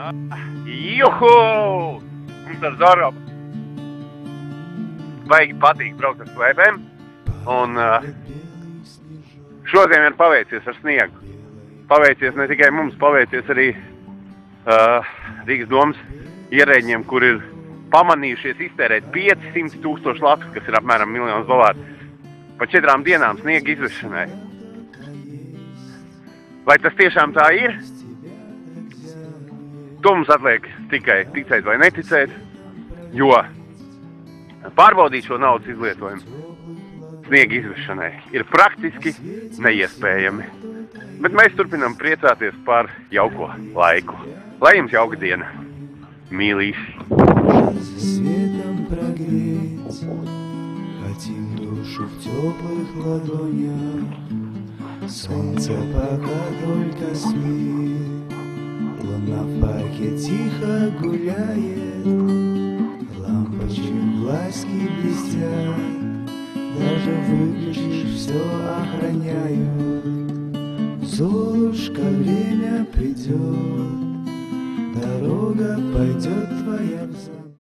Juhu! Mums ar Zoro baigi patīk braukt ar slēpēm. Un šodien ir paveicies ar sniegu. Paveicies ne tikai mums, paveicies arī Rīgas domas ierēģiem, kur ir pamanījušies iztērēt 500 000 latu, kas ir apmēram $1 000 000, pa 4 dienām sniega izvešanai. Vai tas tiešām tā ir? To mums atliek tikai ticēt vai neticēt, jo pārbaudīt šo naudas izlietojumu sniega izvešanai ir praktiski neiespējami. Bet mēs turpinām priecāties par jauko laiku. Lai jums jauka diena, mīlīši! Хотим душу в теплых ладонях, солнце пока только спит, луна в парке тихо гуляет, лампочки в глазки блестят, даже выключишь, все охраняют. Золушка, время придет, дорога пойдет твоя.